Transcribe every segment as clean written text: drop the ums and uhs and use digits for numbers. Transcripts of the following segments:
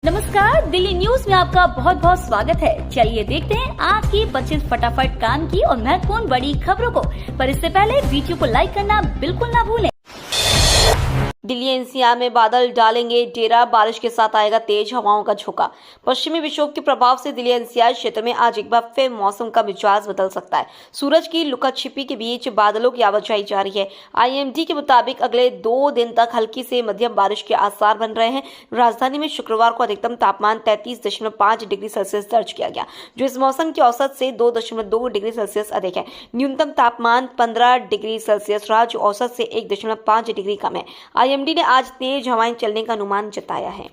नमस्कार, दिल्ली न्यूज में आपका बहुत बहुत स्वागत है। चलिए देखते हैं आज की 25 फटाफट काम की और महत्वपूर्ण बड़ी खबरों को। पर इससे पहले वीडियो को लाइक करना बिल्कुल ना भूलें। दिल्ली एनसीआर में बादल डालेंगे डेरा, बारिश के साथ आएगा तेज हवाओं का झोंका। पश्चिमी विक्षोभ के प्रभाव से दिल्ली एनसीआर क्षेत्र में आज एक बार फिर मौसम का मिजाज बदल सकता है। सूरज की लुका छिपी के बीच बादलों की आवाजाही जारी है। आईएमडी के मुताबिक अगले 2 दिन तक हल्की से मध्यम बारिश के आसार बन रहे हैं। राजधानी में शुक्रवार को अधिकतम तापमान 33.5 डिग्री सेल्सियस दर्ज किया गया, जो इस मौसम की औसत से 2.2 डिग्री सेल्सियस अधिक है। न्यूनतम तापमान 15 डिग्री सेल्सियस रहा, जो औसत से 1.5 डिग्री कम है। आईएमडी ने आज तेज हवाएं चलने का अनुमान जताया है।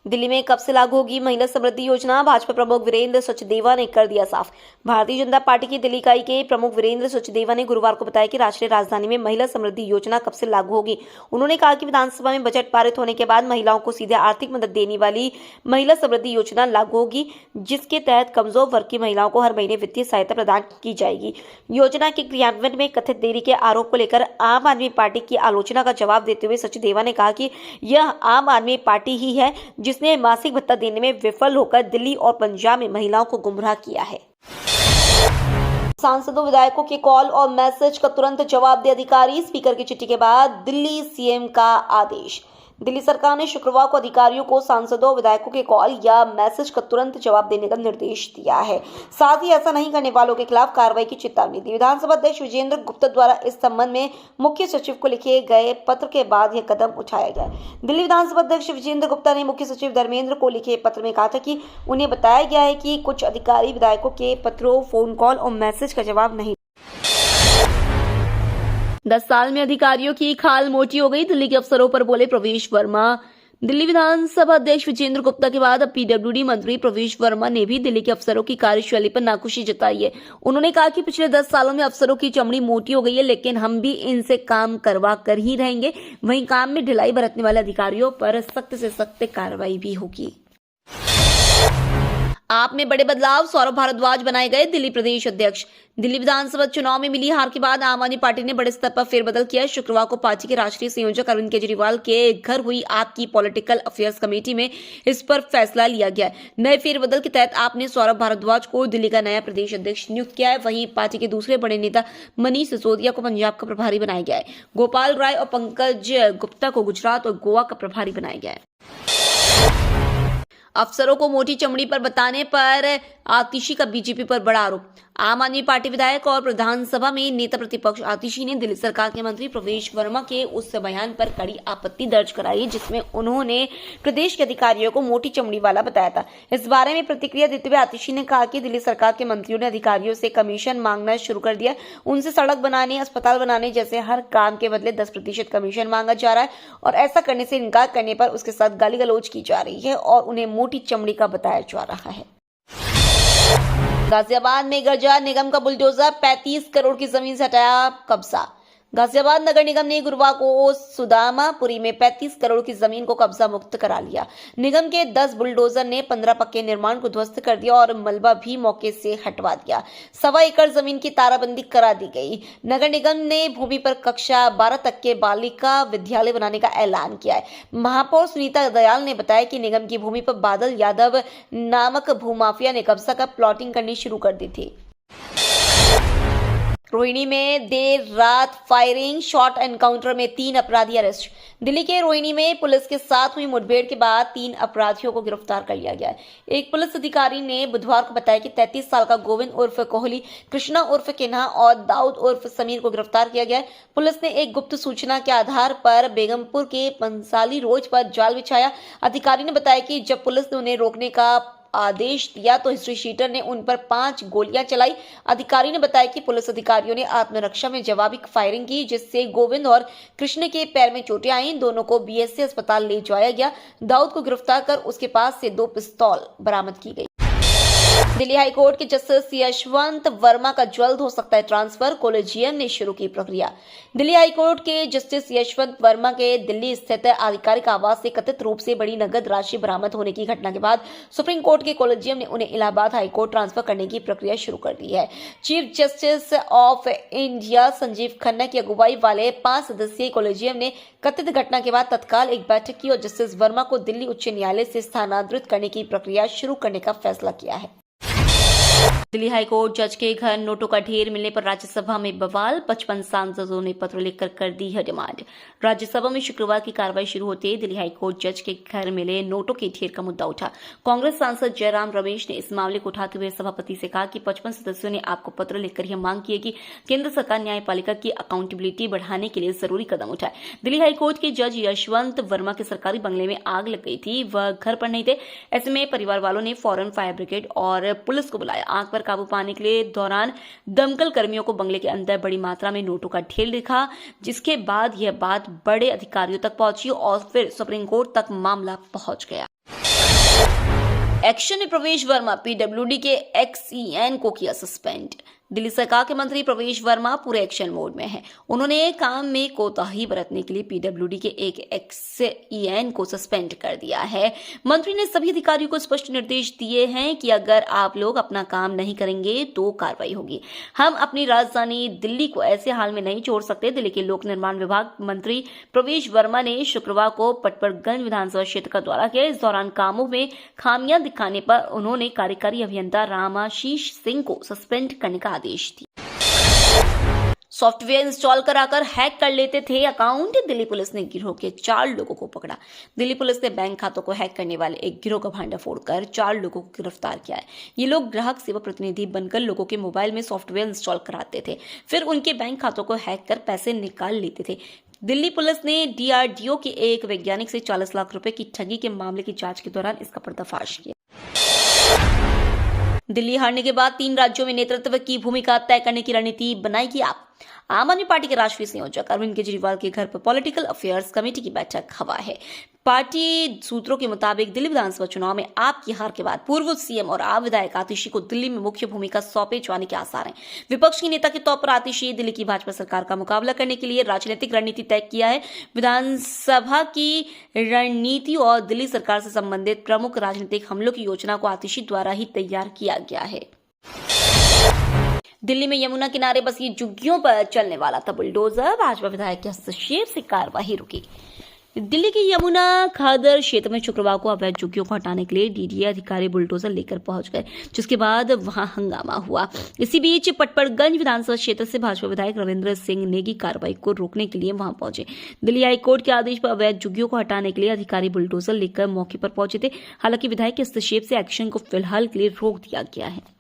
दिल्ली में कब से लागू होगी महिला समृद्धि योजना? भाजपा प्रमुख वीरेंद्र सचदेवा ने कर दिया साफ। भारतीय जनता पार्टी की दिल्ली इकाई के प्रमुख वीरेंद्र सचदेवा ने गुरुवार को बताया कि राष्ट्रीय राजधानी में महिला समृद्धि योजना कब से लागू होगी। उन्होंने कहा कि विधानसभा में बजट पारित होने के बाद महिलाओं को सीधे आर्थिक मदद देने वाली महिला समृद्धि योजना लागू होगी, जिसके तहत कमजोर वर्ग की महिलाओं को हर महीने वित्तीय सहायता प्रदान की जाएगी। योजना के क्रियान्वयन में कथित देरी के आरोप को लेकर आम आदमी पार्टी की आलोचना का जवाब देते हुए सचदेवा ने कहा कि यह आम आदमी पार्टी ही है जिसने मासिक भत्ता देने में विफल होकर दिल्ली और पंजाब में महिलाओं को गुमराह किया है। सांसदों विधायकों के कॉल और मैसेज का तुरंत जवाब दे अधिकारी। स्पीकर की चिट्ठी के बाद दिल्ली सीएम का आदेश। दिल्ली सरकार ने शुक्रवार को अधिकारियों को सांसदों विधायकों के कॉल या मैसेज का तुरंत जवाब देने का निर्देश दिया है। साथ ही ऐसा नहीं करने वालों के खिलाफ कार्रवाई की चेतावनी दी। विधानसभा अध्यक्ष विजेंद्र गुप्ता द्वारा इस संबंध में मुख्य सचिव को लिखे गए पत्र के बाद यह कदम उठाया गया। दिल्ली विधानसभा अध्यक्ष विजेंद्र गुप्ता ने मुख्य सचिव धर्मेंद्र को लिखे पत्र में कहा था कि उन्हें बताया गया है कि कुछ अधिकारी विधायकों के पत्रों, फोन कॉल और मैसेज का जवाब नहीं। 10 साल में अधिकारियों की खाल मोटी हो गई, दिल्ली के अफसरों पर बोले प्रवेश वर्मा। दिल्ली विधानसभा अध्यक्ष विजेंद्र गुप्ता के बाद अब पीडब्ल्यूडी मंत्री प्रवेश वर्मा ने भी दिल्ली के अफसरों की कार्यशैली पर नाखुशी जताई है। उन्होंने कहा कि पिछले 10 सालों में अफसरों की चमड़ी मोटी हो गई है, लेकिन हम भी इनसे काम करवा कर ही रहेंगे। वहीं काम में ढिलाई बरतने वाले अधिकारियों पर सख्त से सख्त कार्रवाई भी होगी। आप में बड़े बदलाव, सौरभ भारद्वाज बनाए गए दिल्ली प्रदेश अध्यक्ष। दिल्ली विधानसभा चुनाव में मिली हार के बाद आम आदमी पार्टी ने बड़े स्तर पर फेरबदल किया। शुक्रवार को पार्टी के राष्ट्रीय संयोजक अरविंद केजरीवाल के घर हुई आपकी पॉलिटिकल अफेयर्स कमेटी में इस पर फैसला लिया गया। नए फेरबदल के तहत आपने सौरभ भारद्वाज को दिल्ली का नया प्रदेश अध्यक्ष नियुक्त किया है। वहीं पार्टी के दूसरे बड़े नेता मनीष सिसोदिया को पंजाब का प्रभारी बनाया गया है। गोपाल राय और पंकज गुप्ता को गुजरात और गोवा का प्रभारी बनाया गया है। अफसरों को मोटी चमड़ी पर बताने पर आतिशी का बीजेपी पर बड़ा आरोप। आम आदमी पार्टी विधायक और विधानसभा में नेता प्रतिपक्ष आतिशी ने दिल्ली सरकार के मंत्री प्रवेश वर्मा के उस बयान पर कड़ी आपत्ति दर्ज कराई, जिसमें उन्होंने प्रदेश के अधिकारियों को मोटी चमड़ी वाला बताया था। इस बारे में प्रतिक्रिया देते हुए आतिशी ने कहा कि दिल्ली सरकार के मंत्रियों ने अधिकारियों से कमीशन मांगना शुरू कर दिया। उनसे सड़क बनाने, अस्पताल बनाने जैसे हर काम के बदले 10% कमीशन मांगा जा रहा है और ऐसा करने से इनकार करने पर उसके साथ गाली गलौज की जा रही है और उन्हें मोटी चमड़ी का बताया जा रहा है। गाजियाबाद में गरजा, निगम का बुलडोजर 35 करोड़ की जमीन से हटाया कब्जा। गाजियाबाद नगर निगम ने गुरुवार को सुदामापुरी में 35 करोड़ की जमीन को कब्जा मुक्त करा लिया। निगम के 10 बुलडोजर ने 15 पक्के निर्माण को ध्वस्त कर दिया और मलबा भी मौके से हटवा दिया। 1.25 एकड़ जमीन की ताराबंदी करा दी गई। नगर निगम ने भूमि पर कक्षा 12 तक के बालिका विद्यालय बनाने का ऐलान किया है। महापौर सुनीता दयाल ने बताया कि निगम की भूमि पर बादल यादव नामक भूमाफिया ने कब्जा कर प्लॉटिंग करनी शुरू कर दी थी। रोहिणी में देर रात फायरिंग, शॉट एनकाउंटर में 3 अपराधी अरेस्ट। दिल्ली के रोहिणी में पुलिस के साथ हुई मुठभेड़ के बाद 3 अपराधियों को गिरफ्तार कर लिया गया है। एक पुलिस अधिकारी ने बुधवार को बताया कि 33 साल का गोविंद उर्फ कोहली, कृष्णा उर्फ किन्हा और दाऊद उर्फ समीर को गिरफ्तार किया गया है। पुलिस ने एक गुप्त सूचना के आधार पर बेगमपुर के पंसाली रोड पर जाल बिछाया। अधिकारी ने बताया कि जब पुलिस ने उन्हें रोकने का आदेश दिया तो हिस्ट्री शीटर ने उन पर 5 गोलियां चलाई। अधिकारी ने बताया कि पुलिस अधिकारियों ने आत्मरक्षा में जवाबी फायरिंग की, जिससे गोविंद और कृष्ण के पैर में चोटें आईं। दोनों को बीएससी अस्पताल ले जाया गया। दाऊद को गिरफ्तार कर उसके पास से 2 पिस्तौल बरामद की गई। दिल्ली हाईकोर्ट के जस्टिस यशवंत वर्मा का जल्द हो सकता है ट्रांसफर, कॉलेजियम ने शुरू की प्रक्रिया। दिल्ली हाईकोर्ट के जस्टिस यशवंत वर्मा के दिल्ली स्थित आधिकारिक आवास से कथित रूप से बड़ी नकद राशि बरामद होने की घटना के बाद सुप्रीम कोर्ट के कॉलेजियम ने उन्हें इलाहाबाद हाईकोर्ट ट्रांसफर करने की प्रक्रिया शुरू कर दी है। Chief justice of India Sanjeev Khanna की अगुवाई वाले 5 सदस्यीय कॉलेजियम ने कथित घटना के बाद तत्काल एक बैठक की और जस्टिस वर्मा को दिल्ली उच्च न्यायालय से स्थानांतरित करने की प्रक्रिया शुरू करने का फैसला किया है। दिल्ली हाईकोर्ट जज के घर नोटों का ढेर मिलने पर राज्यसभा में बवाल, 55 सांसदों ने पत्र लिखकर कर दी है डिमांड। राज्यसभा में शुक्रवार की कार्रवाई शुरू होते ही दिल्ली हाईकोर्ट जज के घर मिले नोटों के ढेर का मुद्दा उठा। कांग्रेस सांसद जयराम रमेश ने इस मामले को उठाते हुए सभापति से कहा कि 55 सदस्यों ने आपको पत्र लिखकर यह मांग की है कि केंद्र सरकार न्यायपालिका की अकाउंटेबिलिटी बढ़ाने के लिए जरूरी कदम उठाए। दिल्ली हाईकोर्ट के जज यशवंत वर्मा के सरकारी बंगले में आग लग गई थी, वह घर पर नहीं थे। ऐसे में परिवार वालों ने फौरन फायर ब्रिगेड और पुलिस को बुलाया। आग पर काबू पाने के लिए दौरान दमकल कर्मियों को बंगले के अंदर बड़ी मात्रा में नोटों का ढेर दिखा, जिसके बाद यह बात बड़े अधिकारियों तक पहुंची और फिर सुप्रीम कोर्ट तक मामला पहुंच गया। एक्शन में प्रवेश वर्मा, पीडब्ल्यूडी के एक्सईएन को किया सस्पेंड। दिल्ली सरकार के मंत्री प्रवेश वर्मा पूरे एक्शन मोड में हैं। उन्होंने काम में कोताही बरतने के लिए पीडब्ल्यूडी के एक एक्सईएन को सस्पेंड कर दिया है। मंत्री ने सभी अधिकारियों को स्पष्ट निर्देश दिए हैं कि अगर आप लोग अपना काम नहीं करेंगे तो कार्रवाई होगी। हम अपनी राजधानी दिल्ली को ऐसे हाल में नहीं छोड़ सकते। दिल्ली के लोक निर्माण विभाग मंत्री प्रवेश वर्मा ने शुक्रवार को पटपरगंज विधानसभा क्षेत्र का दौरा किया। इस दौरान कामों में खामियां दिखाने पर उन्होंने कार्यकारी अभियंता रामाशीष सिंह को सस्पेंड करने का आदेश दिया। सॉफ्टवेयर इंस्टॉल कराकर हैक कर लेते थे अकाउंट, दिल्ली पुलिस ने गिरोह के 4 लोगों को पकड़ा। दिल्ली पुलिस ने बैंक खातों को हैक करने वाले एक गिरोह का भांडा फोड़कर 4 लोगों को गिरफ्तार किया है। ये लोग ग्राहक सेवा प्रतिनिधि बनकर लोगों के मोबाइल में सॉफ्टवेयर इंस्टॉल कराते थे, फिर उनके बैंक खातों को हैक कर पैसे निकाल लेते थे। दिल्ली पुलिस ने डीआरडीओ के एक वैज्ञानिक से 40 लाख रुपए की ठगी के मामले की जांच के दौरान इसका पर्दाफाश किया। दिल्ली हारने के बाद 3 राज्यों में नेतृत्व की भूमिका तय करने की रणनीति बनाएगी आप। आम आदमी पार्टी के राष्ट्रीय संयोजक अरविंद केजरीवाल के घर पर पॉलिटिकल अफेयर्स कमेटी की बैठक हवा है। पार्टी सूत्रों के मुताबिक दिल्ली विधानसभा चुनाव में आप की हार के बाद पूर्व सीएम और आप विधायक आतिशी को दिल्ली में मुख्य भूमिका सौंपे जाने के आसार हैं। विपक्ष की नेता के तौर पर आतिशी दिल्ली की भाजपा सरकार का मुकाबला करने के लिए राजनीतिक रणनीति तय किया है। विधानसभा की रणनीति और दिल्ली सरकार से संबंधित प्रमुख राजनीतिक हमलों की योजना को आतिशी द्वारा ही तैयार किया गया है। दिल्ली में यमुना किनारे बसी झुग्गियों पर चलने वाला था बुलडोजर, भाजपा विधायक के हस्तक्षेप से कार्यवाही रुकी। दिल्ली के यमुना खादर क्षेत्र में शुक्रवार को अवैध झुग्गियों को हटाने के लिए डीडीए अधिकारी बुलडोजर लेकर पहुंच गए, जिसके बाद वहां हंगामा हुआ। इसी बीच पटपरगंज विधानसभा क्षेत्र से भाजपा विधायक रविंद्र सिंह नेगी कार्रवाई को रोकने के लिए वहां पहुंचे। दिल्ली हाईकोर्ट के आदेश पर अवैध झुग्गियों को हटाने के लिए अधिकारी बुलडोजर लेकर मौके पर पहुंचे थे। हालांकि विधायक के हस्तक्षेप से एक्शन को फिलहाल के लिए रोक दिया गया है।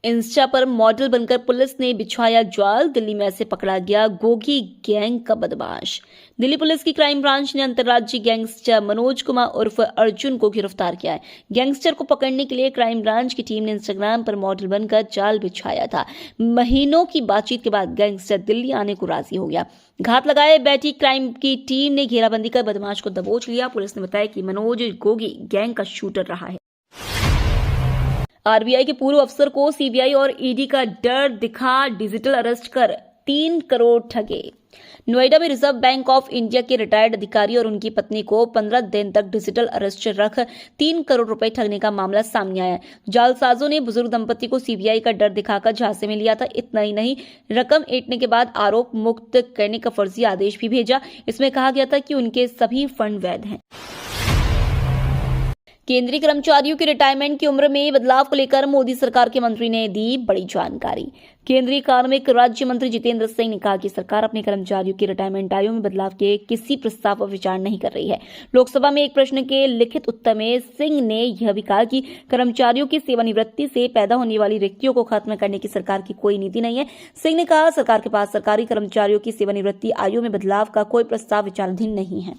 इंस्टा पर मॉडल बनकर पुलिस ने बिछाया जाल, दिल्ली में ऐसे पकड़ा गया गोगी गैंग का बदमाश। दिल्ली पुलिस की क्राइम ब्रांच ने अंतर्राज्यीय गैंगस्टर मनोज कुमार उर्फ अर्जुन को गिरफ्तार किया है। गैंगस्टर को पकड़ने के लिए क्राइम ब्रांच की टीम ने इंस्टाग्राम पर मॉडल बनकर जाल बिछाया था। महीनों की बातचीत के बाद गैंगस्टर दिल्ली आने को राजी हो गया। घात लगाए बैठी क्राइम की टीम ने घेराबंदी कर बदमाश को दबोच लिया। पुलिस ने बताया कि मनोज गोगी गैंग का शूटर रहा है। आरबीआई के पूर्व अफसर को सीबीआई और ईडी का डर दिखा डिजिटल अरेस्ट कर 3 करोड़ ठगे। नोएडा में रिजर्व बैंक ऑफ इंडिया के रिटायर्ड अधिकारी और उनकी पत्नी को 15 दिन तक डिजिटल अरेस्ट रख 3 करोड़ रुपए ठगने का मामला सामने आया। जालसाजों ने बुजुर्ग दंपति को सीबीआई का डर दिखाकर झांसे में लिया था। इतना ही नहीं, रकम ऐंठने के बाद आरोप मुक्त करने का फर्जी आदेश भी भेजा। इसमें कहा गया था कि उनके सभी फंड वैध हैं। केंद्रीय कर्मचारियों की रिटायरमेंट की उम्र में बदलाव को लेकर मोदी सरकार के मंत्री ने दी बड़ी जानकारी। केंद्रीय कार्मिक राज्य मंत्री जितेंद्र सिंह ने कहा कि सरकार अपने कर्मचारियों की रिटायरमेंट आयु में बदलाव के किसी प्रस्ताव पर विचार नहीं कर रही है। लोकसभा में एक प्रश्न के लिखित उत्तर में सिंह ने यह भी कहा कि कर्मचारियों की सेवानिवृत्ति से पैदा होने वाली रिक्तियों को खत्म करने की सरकार की कोई नीति नहीं है। सिंह ने कहा, सरकार के पास सरकारी कर्मचारियों की सेवानिवृत्ति आयु में बदलाव का कोई प्रस्ताव विचाराधीन नहीं है।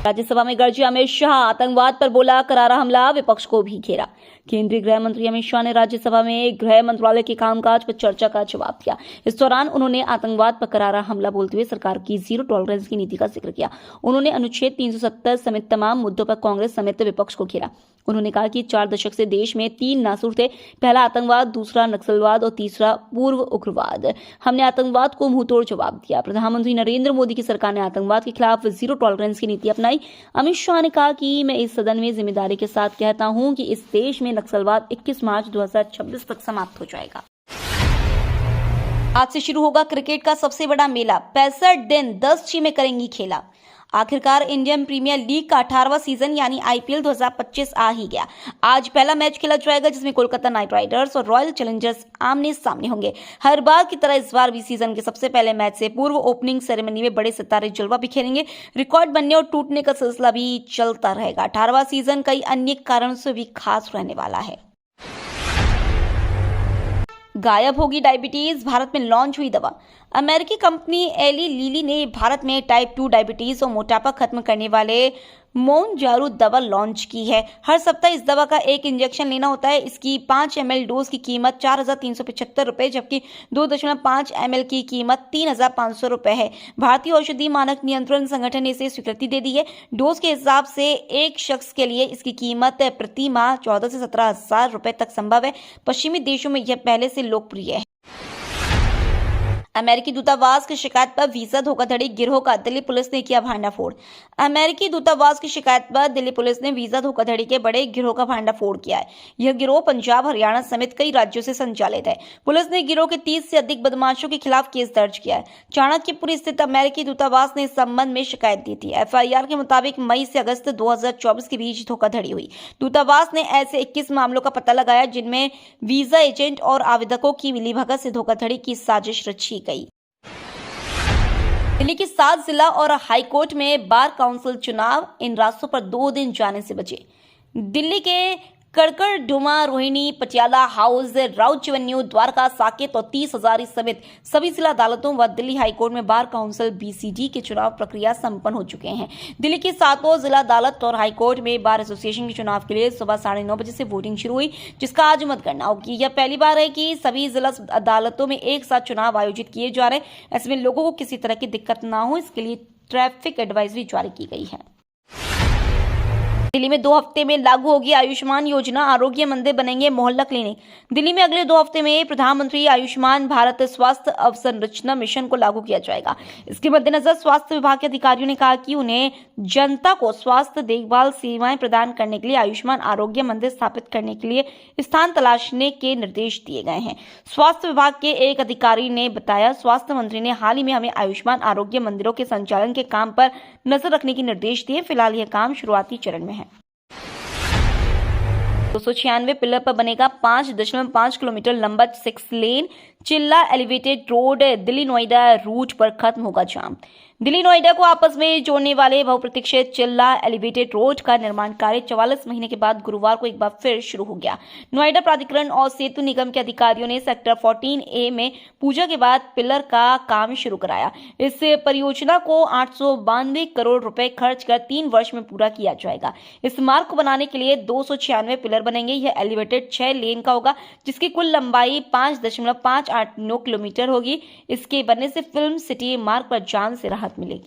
राज्यसभा में गरजे अमित शाह, आतंकवाद पर बोला करारा हमला, विपक्ष को भी घेरा। केंद्रीय गृह मंत्री अमित शाह ने राज्यसभा में गृह मंत्रालय के कामकाज पर चर्चा का जवाब दिया। इस दौरान उन्होंने आतंकवाद पर करारा हमला बोलते हुए सरकार की जीरो टॉलरेंस की नीति का जिक्र किया। उन्होंने अनुच्छेद 370 समेत तमाम मुद्दों पर कांग्रेस समेत विपक्ष को घेरा। उन्होंने कहा कि 4 दशक से देश में 3 नासूर थे, पहला आतंकवाद, दूसरा नक्सलवाद और तीसरा पूर्व उग्रवाद। हमने आतंकवाद को मुंहतोड़ जवाब दिया। प्रधानमंत्री नरेंद्र मोदी की सरकार ने आतंकवाद के खिलाफ जीरो टॉलरेंस की नीति अपनाई। अमित शाह ने कहा कि मैं इस सदन में जिम्मेदारी के साथ कहता हूं कि इस देश में नक्सलवाद 21 मार्च 2026 तक समाप्त हो जाएगा। आज से शुरू होगा क्रिकेट का सबसे बड़ा मेला। 65 दिन 10 टीमें करेंगी खेला। आखिरकार इंडियन प्रीमियर लीग का 18वां सीजन यानी आईपीएल 2025 आ ही गया। आज पहला मैच खेला जाएगा जिसमें कोलकाता नाइट राइडर्स और रॉयल चैलेंजर्स आमने सामने होंगे। हर बार की तरह इस बार भी सीजन के सबसे पहले मैच से पूर्व ओपनिंग सेरेमनी में बड़े सितारे जलवा बिखेरेंगे। रिकॉर्ड बनने और टूटने का सिलसिला भी चलता रहेगा। 18वां सीजन कई अन्य कारणों से भी खास रहने वाला है। गायब होगी डायबिटीज, भारत में लॉन्च हुई दवा। अमेरिकी कंपनी एली लीली ने भारत में टाइप 2 डायबिटीज और मोटापा खत्म करने वाले मोनजारो दवा लॉन्च की है। हर सप्ताह इस दवा का एक इंजेक्शन लेना होता है। इसकी 5 ml डोज की कीमत 4,375 रुपए जबकि 2.5 ml की कीमत 3,500 रुपए है। भारतीय औषधि मानक नियंत्रण संगठन ने इसे स्वीकृति दे दी है। डोज के हिसाब से एक शख्स के लिए इसकी कीमत प्रति माह 14 से 17,000 रुपए तक संभव है। पश्चिमी देशों में यह पहले से लोकप्रिय है। अमेरिकी दूतावास की शिकायत पर वीजा धोखाधड़ी गिरोह का दिल्ली पुलिस ने किया भांडाफोड़। अमेरिकी दूतावास की शिकायत पर दिल्ली पुलिस ने वीजा धोखाधड़ी के बड़े गिरोह का भांडाफोड़ किया है। यह गिरोह पंजाब, हरियाणा समेत कई राज्यों से संचालित है। पुलिस ने गिरोह के 30 से अधिक बदमाशों के खिलाफ केस दर्ज किया है। चाणक्यपुर स्थित अमेरिकी दूतावास ने इस संबंध में शिकायत दी थी। एफआईआर के मुताबिक मई से अगस्त 2024 के बीच धोखाधड़ी हुई। दूतावास ने ऐसे 21 मामलों का पता लगाया जिनमें वीजा एजेंट और आवेदकों की मिलीभगत से धोखाधड़ी की साजिश रची गई। दिल्ली के 7 जिला और हाईकोर्ट में बार काउंसिल चुनाव, इन रास्तों पर 2 दिन जाने से बचे। दिल्ली के Karkardooma, Rohini, Patiala House, Rouse Avenue, Dwarka, Saket और 30,000 समेत सभी जिला अदालतों व दिल्ली हाईकोर्ट में बार काउंसिल बीसीडी के चुनाव प्रक्रिया संपन्न हो चुके हैं। दिल्ली की 7 जिला अदालत और हाईकोर्ट में बार एसोसिएशन के चुनाव के लिए सुबह 9:30 बजे से वोटिंग शुरू हुई, जिसका आज मतगणना होगी। यह पहली बार है कि सभी जिला अदालतों में एक साथ चुनाव आयोजित किए जा रहे हैं। ऐसे में लोगों को किसी तरह की दिक्कत न हो, इसके लिए ट्रैफिक एडवाइजरी जारी की गई है। दिल्ली में 2 हफ्ते में लागू होगी आयुष्मान योजना, आरोग्य मंदिर बनेंगे मोहल्ला क्लिनिक। दिल्ली में अगले 2 हफ्ते में प्रधानमंत्री आयुष्मान भारत स्वास्थ्य अवसंरचना मिशन को लागू किया जाएगा। इसके मद्देनजर स्वास्थ्य विभाग के अधिकारियों ने कहा कि उन्हें जनता को स्वास्थ्य देखभाल सेवाएं प्रदान करने के लिए आयुष्मान आरोग्य मंदिर स्थापित करने के लिए स्थान तलाशने के निर्देश दिए गए हैं। स्वास्थ्य विभाग के एक अधिकारी ने बताया, स्वास्थ्य मंत्री ने हाल ही में हमें आयुष्मान आरोग्य मंदिरों के संचालन के काम पर नजर रखने के निर्देश दिए। फिलहाल यह काम शुरुआती चरण में है। 296 पिलर पर बनेगा 5.5 किलोमीटर लंबा 6 lane Chilla elevated road. Delhi Noida route पर खत्म होगा जाम। दिल्ली नोएडा को आपस में जोड़ने वाले बहुप्रतीक्षित चिल्ला एलिवेटेड रोड का निर्माण कार्य 44 महीने के बाद गुरुवार को एक बार फिर शुरू हो गया। नोएडा प्राधिकरण और सेतु निगम के अधिकारियों ने सेक्टर 14A में पूजा के बाद पिलर का काम शुरू कराया। इस परियोजना को 892 करोड़ रुपए खर्च कर 3 वर्ष में पूरा किया जाएगा। इस मार्ग को बनाने के लिए 296 पिलर बनेंगे। यह एलिवेटेड 6 लेन का होगा, जिसकी कुल लंबाई 5.589 किलोमीटर होगी। इसके बनने से फिल्म सिटी मार्ग पर जान से राहत मिलेगी।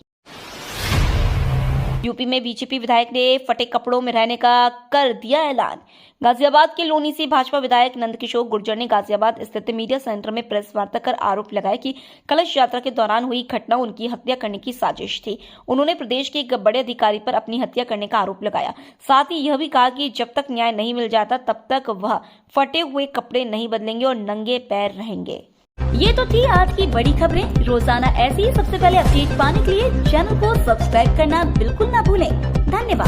यूपी में बीजेपी विधायक ने फटे कपड़ों में रहने का कर दिया ऐलान। गाजियाबाद के लोनी से भाजपा विधायक नंदकिशोर गुर्जर ने गाजियाबाद स्थित मीडिया सेंटर में प्रेस वार्ता कर आरोप लगाया कि कलश यात्रा के दौरान हुई घटना उनकी हत्या करने की साजिश थी। उन्होंने प्रदेश के एक बड़े अधिकारी पर अपनी हत्या करने का आरोप लगाया। साथ ही यह भी कहा कि जब तक न्याय नहीं मिल जाता तब तक वह फटे हुए कपड़े नहीं बदलेंगे और नंगे पैर रहेंगे। ये तो थी आज की बड़ी खबरें। रोजाना ऐसी ही सबसे पहले अपडेट पाने के लिए चैनल को सब्सक्राइब करना बिल्कुल ना भूलें। धन्यवाद।